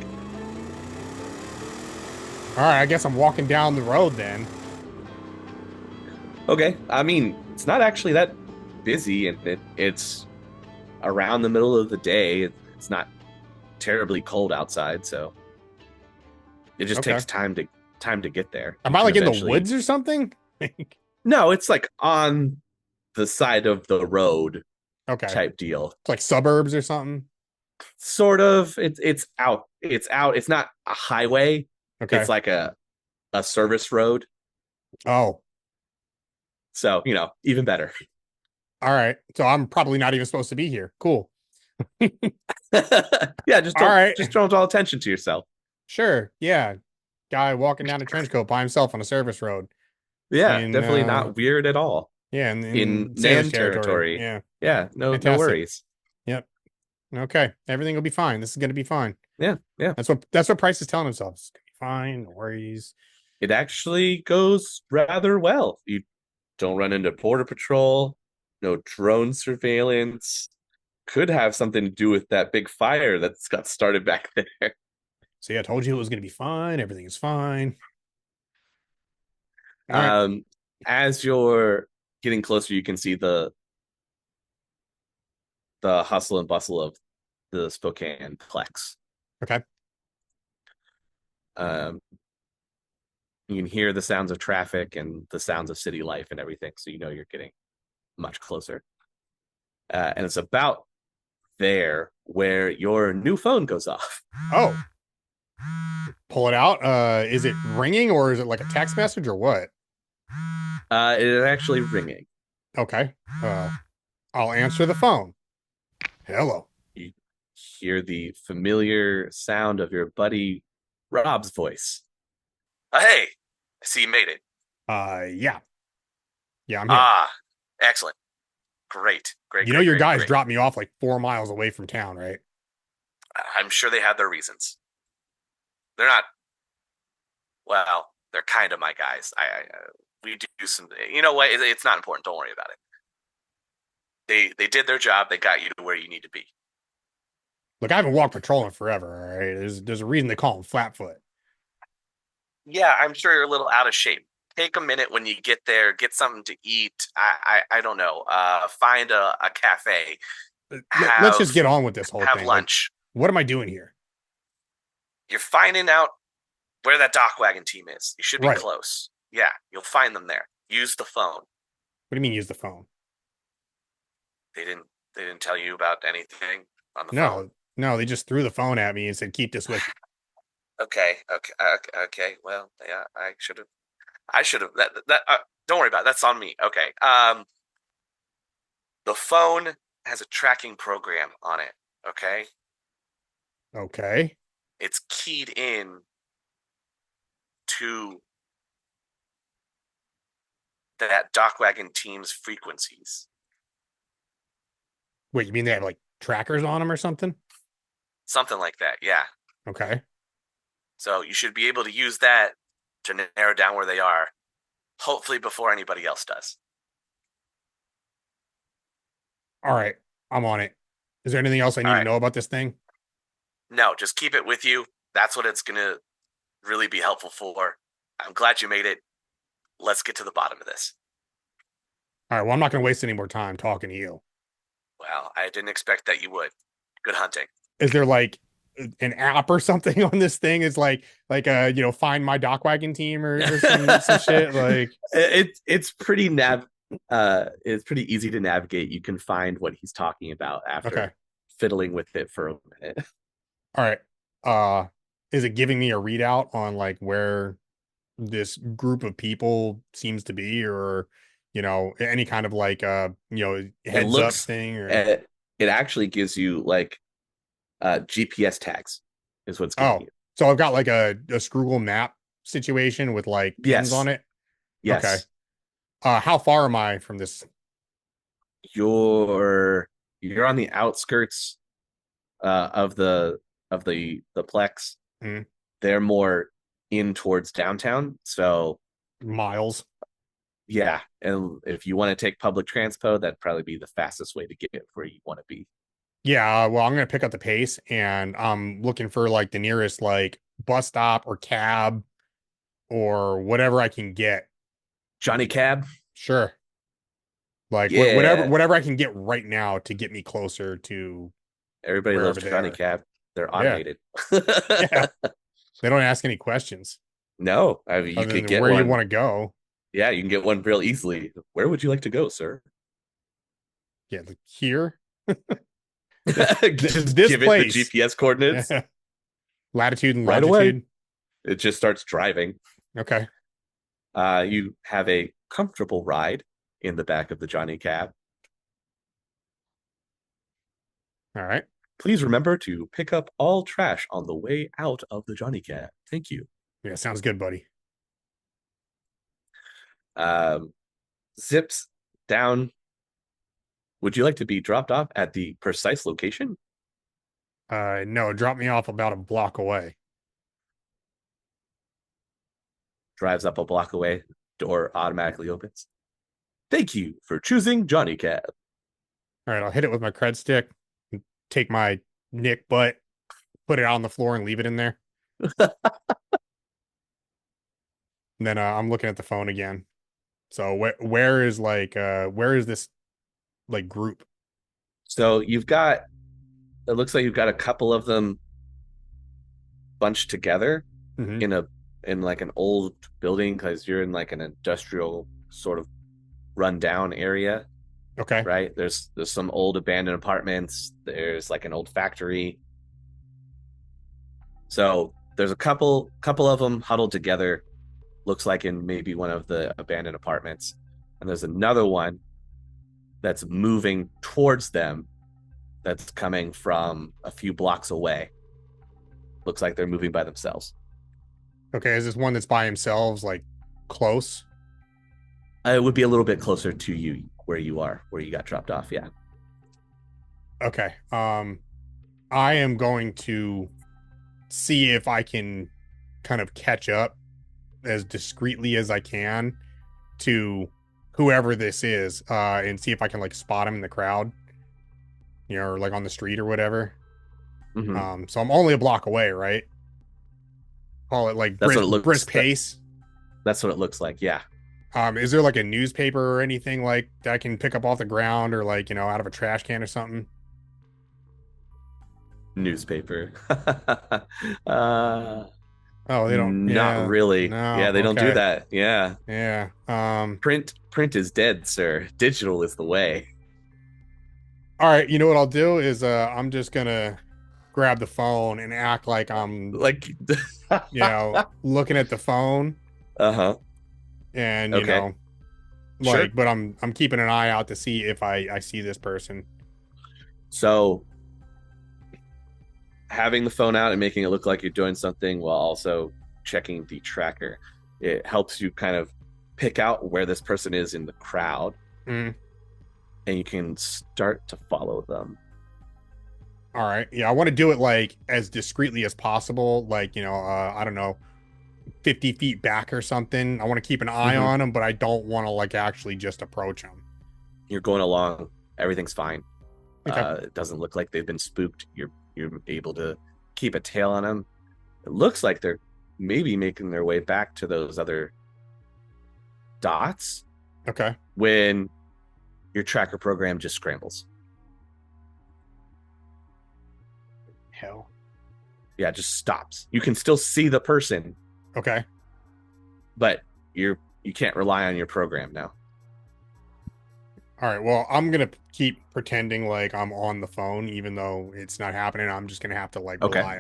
Speaker 2: All right, I guess I'm walking down the road then.
Speaker 3: Okay, I mean it's not actually that busy, and it's around the middle of the day. It's not terribly cold outside, so it just takes time to get there.
Speaker 2: Am I like in the woods or something?
Speaker 3: No, it's like on the side of the road
Speaker 2: Okay.
Speaker 3: type deal.
Speaker 2: It's like suburbs or something.
Speaker 3: Sort of. It's out. It's not a highway.
Speaker 2: Okay.
Speaker 3: It's like a service road.
Speaker 2: Oh,
Speaker 3: So, even better.
Speaker 2: all right. So I'm probably not even supposed to be here. Cool.
Speaker 3: Yeah, just
Speaker 2: All right.
Speaker 3: don't draw attention to yourself.
Speaker 2: Sure. Yeah. guy walking down a trench coat by himself on a service road
Speaker 3: Yeah,
Speaker 2: in
Speaker 3: definitely not weird at all.
Speaker 2: yeah,
Speaker 3: In
Speaker 2: in Sandwich
Speaker 3: Nan
Speaker 2: territory.
Speaker 3: territory.
Speaker 2: Yeah.
Speaker 3: Yeah, no
Speaker 2: Fantastic.
Speaker 3: worries.
Speaker 2: Yep. Okay. Everything will be fine. This is gonna be fine.
Speaker 3: Yeah, yeah.
Speaker 2: That's what Price is telling himself. It's gonna be fine, no worries.
Speaker 3: It actually goes rather well. You don't run into border patrol, no drone surveillance. Could have something to do with that big fire that's got started back there.
Speaker 2: See, I told you it was gonna be fine. Everything is fine. All right.
Speaker 3: Um, as you're getting closer, you can see the hustle and bustle of the Spokane Plex.
Speaker 2: Okay.
Speaker 3: Um, you can hear the sounds of traffic and the sounds of city life and everything, so you know you're getting much closer. And it's about there where your new phone goes off.
Speaker 2: Oh, pull it out. Is it ringing or is it like a text message or what?
Speaker 3: It is actually ringing.
Speaker 2: Okay. I'll answer the phone. Hello.
Speaker 3: You hear the familiar sound of your buddy Rob's voice. Hey, I see you made it.
Speaker 2: Yeah. Yeah, I'm here.
Speaker 3: Ah, excellent. Great, great,
Speaker 2: You know
Speaker 3: great,
Speaker 2: your
Speaker 3: great,
Speaker 2: guys
Speaker 3: great.
Speaker 2: dropped me off like 4 miles away from town, right?
Speaker 3: I'm sure they have their reasons. They're not. Well, they're kind of my guys. We do some. You know what? It's not important. Don't worry about it. They did their job. They got you to where you need to be.
Speaker 2: Look, I haven't walked patrolling forever, all right? There's a reason they call him Flatfoot.
Speaker 3: Yeah, I'm sure you're a little out of shape. Take a minute when you get there. Get something to eat. I don't know. Find a cafe.
Speaker 2: Let's just get on with this whole
Speaker 3: Have
Speaker 2: thing.
Speaker 3: lunch.
Speaker 2: Like, what am I doing here?
Speaker 3: You're finding out where that dock wagon team is. You should be
Speaker 2: Right.
Speaker 3: close. Yeah, you'll find them there. Use the phone.
Speaker 2: What do you mean use the phone?
Speaker 3: They didn't tell you about anything on the
Speaker 2: No,
Speaker 3: phone.
Speaker 2: no, they just threw the phone at me and said, keep this with you.
Speaker 3: Okay. Well, yeah, I should have. That. Don't worry about it. That's on me. Okay. The phone has a tracking program on it. Okay.
Speaker 2: Okay.
Speaker 3: It's keyed in to that dock wagon team's frequencies.
Speaker 2: Wait, you mean they have like trackers on them or something?
Speaker 3: Something like that. Yeah.
Speaker 2: Okay.
Speaker 3: So you should be able to use that to narrow down where they are, hopefully before anybody else does.
Speaker 2: All right. I'm on it. Is there anything else I need to know about this thing?
Speaker 3: No, just keep it with you. That's what it's going to really be helpful for. I'm glad you made it. Let's get to the bottom of this.
Speaker 2: All right. Well, I'm not going to waste any more time talking to you.
Speaker 3: Well, I didn't expect that you would. Good hunting.
Speaker 2: Is there like an app or something on this thing? Is like find my dock wagon team or some shit? Like
Speaker 3: it's pretty it's pretty easy to navigate. You can find what he's talking about after fiddling with it for a minute.
Speaker 2: All right. Is it giving me a readout on like where this group of people seems to be, or any kind of like heads up thing? Or
Speaker 3: it actually gives you like GPS tags is what's giving you.
Speaker 2: So I've got like a Scroogle map situation with like pins on it.
Speaker 3: Yes.
Speaker 2: Okay. How far am I from this?
Speaker 3: You're on the outskirts of the Plex.
Speaker 2: Mm.
Speaker 3: They're more in towards downtown, so
Speaker 2: miles.
Speaker 3: Yeah, and if you want to take public transpo, that'd probably be the fastest way to get where you want to be.
Speaker 2: Yeah, well, I'm gonna pick up the pace, and I'm looking for like the nearest like bus stop or cab or whatever I can get.
Speaker 3: Johnny Cab?
Speaker 2: Sure. Like whatever I can get right now to get me closer to.
Speaker 3: Everybody loves Johnny Cab. They're automated.
Speaker 2: Yeah. They don't ask any questions.
Speaker 3: No, I mean, you could get
Speaker 2: where
Speaker 3: one.
Speaker 2: You want to go.
Speaker 3: Yeah, you can get one real easily. Where would you like to go, sir?
Speaker 2: Yeah, like here.
Speaker 3: Just
Speaker 2: this
Speaker 3: give
Speaker 2: place.
Speaker 3: it the GPS coordinates.
Speaker 2: Latitude and
Speaker 3: right
Speaker 2: longitude.
Speaker 3: Away. It just starts driving.
Speaker 2: Okay.
Speaker 3: You have a comfortable ride in the back of the Johnny Cab.
Speaker 2: All right.
Speaker 3: Please remember to pick up all trash on the way out of the Johnny Cab. Thank you.
Speaker 2: Yeah, sounds good, buddy.
Speaker 3: Um, zips down. Would you like to be dropped off at the precise location?
Speaker 2: No, drop me off about a block away.
Speaker 3: Drives up a block away. Door automatically opens. Thank you for choosing Johnny Cab.
Speaker 2: All right, I'll hit it with my cred stick, and take my Nick butt, put it out on the floor, and leave it in there. And then I'm looking at the phone again. So where is where is this like group?
Speaker 3: So you've got, it looks like you've got a couple of them bunched together
Speaker 2: Hmm.
Speaker 3: in a in like an old building because you're in like an industrial sort of rundown area,
Speaker 2: Okay.
Speaker 3: right? There's some old abandoned apartments. There's like an old factory. So there's a couple of them huddled together. Looks like in maybe one of the abandoned apartments, and there's another one that's moving towards them. That's coming from a few blocks away. Looks like they're moving by themselves.
Speaker 2: Okay, is this one that's by himself, like close?
Speaker 3: It would be a little bit closer to you where you are, where you got dropped off. Yeah.
Speaker 2: Okay. I am going to see if I can kind of catch up as discreetly as I can to whoever this is, and see if I can like spot him in the crowd, or like on the street or whatever.
Speaker 3: Mm-hmm.
Speaker 2: So I'm only a block away, right? Call it like
Speaker 3: That's what it looks.
Speaker 2: brisk pace.
Speaker 3: That's what it looks like. Yeah.
Speaker 2: Is there like a newspaper or anything like that I can pick up off the ground, or like, out of a trash can or something?
Speaker 3: Newspaper. uh,
Speaker 2: Oh, they don't.
Speaker 3: not
Speaker 2: Yeah.
Speaker 3: really.
Speaker 2: No.
Speaker 3: Yeah, they don't do
Speaker 2: Okay.
Speaker 3: that. Yeah.
Speaker 2: Yeah.
Speaker 3: Print is dead, sir. Digital is the way.
Speaker 2: All right. You know what I'll do is I'm just gonna grab the phone and act like I'm,
Speaker 3: Like,
Speaker 2: looking at the phone,
Speaker 3: uh-huh.
Speaker 2: and
Speaker 3: Okay. Sure.
Speaker 2: like, but I'm keeping an eye out to see if I see this person.
Speaker 3: So having the phone out and making it look like you're doing something while also checking the tracker, it helps you kind of pick out where this person is in the crowd,
Speaker 2: Mm.
Speaker 3: and you can start to follow them.
Speaker 2: All right. Yeah, I want to do it like as discreetly as possible. Like, I don't know, 50 feet back or something. I want to keep an eye
Speaker 3: Mhm.
Speaker 2: on him, but I don't want to like actually just approach him.
Speaker 3: You're going along, everything's fine.
Speaker 2: Okay.
Speaker 3: It doesn't look like they've been spooked. You're able to keep a tail on them. It looks like they're maybe making their way back to those other dots
Speaker 2: Okay.
Speaker 3: when your tracker program just scrambles.
Speaker 2: Hell.
Speaker 3: Yeah, it just stops. You can still see the person,
Speaker 2: Okay.
Speaker 3: but you can't rely on your program now.
Speaker 2: All right. Well, I'm gonna keep pretending like I'm on the phone, even though it's not happening. I'm just gonna have to like
Speaker 3: Okay.
Speaker 2: rely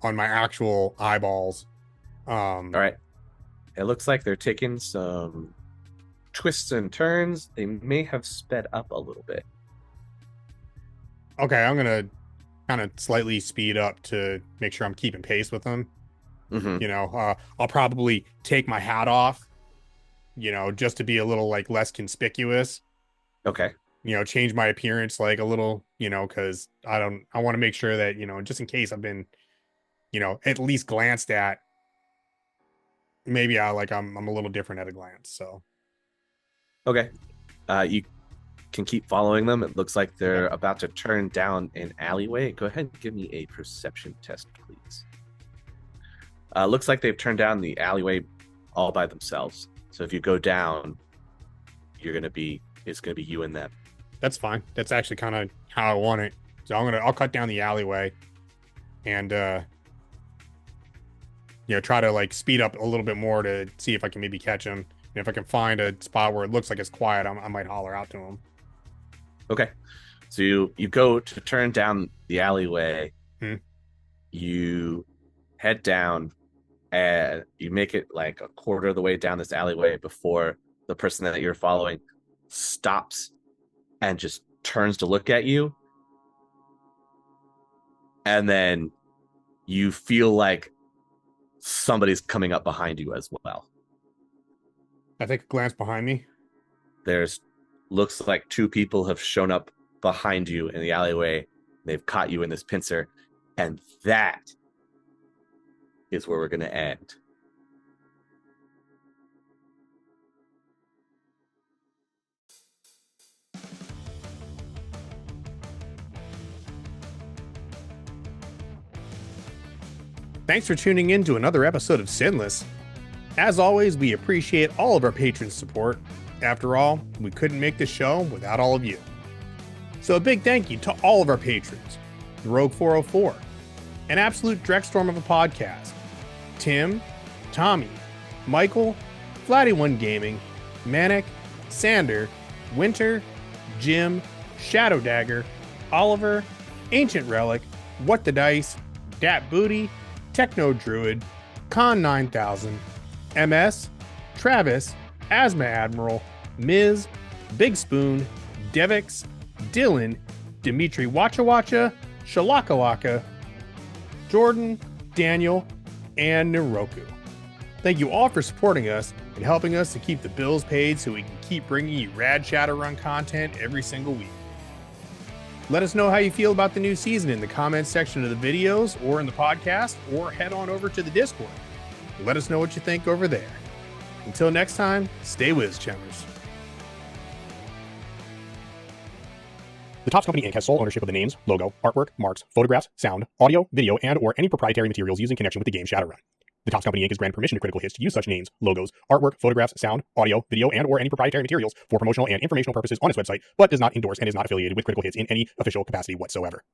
Speaker 2: on my actual eyeballs.
Speaker 3: All right. It looks like they're taking some twists and turns. They may have sped up a little bit.
Speaker 2: Okay. I'm gonna kind of slightly speed up to make sure I'm keeping pace with them.
Speaker 3: Mm-hmm.
Speaker 2: I'll probably take my hat off, just to be a little like less conspicuous.
Speaker 3: Okay.
Speaker 2: Change my appearance like a little, because I want to make sure that, just in case I've been, at least glanced at, maybe I'm a little different at a glance. So,
Speaker 3: Okay. You can keep following them. It looks like they're
Speaker 2: okay.
Speaker 3: about to turn down an alleyway. Go ahead and give me a perception test, please. Looks like they've turned down the alleyway all by themselves. So if you go down, it's gonna be you and them.
Speaker 2: That's fine. That's actually kind of how I want it. So I'll cut down the alleyway and, try to like speed up a little bit more to see if I can maybe catch him. And if I can find a spot where it looks like it's quiet, I might holler out to him.
Speaker 3: Okay. So you go to turn down the alleyway.
Speaker 2: Hmm.
Speaker 3: You head down and you make it like a quarter of the way down this alleyway before the person that you're following stops and just turns to look at you. And then you feel like somebody's coming up behind you as well.
Speaker 2: I take a glance behind me.
Speaker 3: There's looks like two people have shown up behind you in the alleyway. They've caught you in this pincer, and that is where we're going to end.
Speaker 2: Thanks for tuning in to another episode of SINless. As always, we appreciate all of our patrons' support. After all, we couldn't make this show without all of you. So a big thank you to all of our patrons. The Rogue 404, an absolute dreckstorm of a podcast. Tim, Tommy, Michael, Flatty1 Gaming, Manic, Sander, Winter, Jim, Shadow Dagger, Oliver, Ancient Relic, What the Dice, Dat Booty, Techno Druid, Con 9000, MS, Travis, Asthma Admiral, Miz, Big Spoon, Devix, Dylan, Dimitri Wacha Wacha, Shalaka Waka, Jordan, Daniel, and Niroku. Thank you all for supporting us and helping us to keep the bills paid so we can keep bringing you rad Shadowrun content every single week. Let us know how you feel about the new season in the comments section of the videos or in the podcast, or head on over to the Discord. Let us know what you think over there. Until next time, stay whiz, chummers. The Topps Company Inc. has sole ownership of the names, logo, artwork, marks, photographs, sound, audio, video, and or any proprietary materials used in connection with the game Shadowrun. The Topps Company Inc. has granted permission to Critical Hits to use such names, logos, artwork, photographs, sound, audio, video, and or any proprietary materials for promotional and informational purposes on its website, but does not endorse and is not affiliated with Critical Hits in any official capacity whatsoever.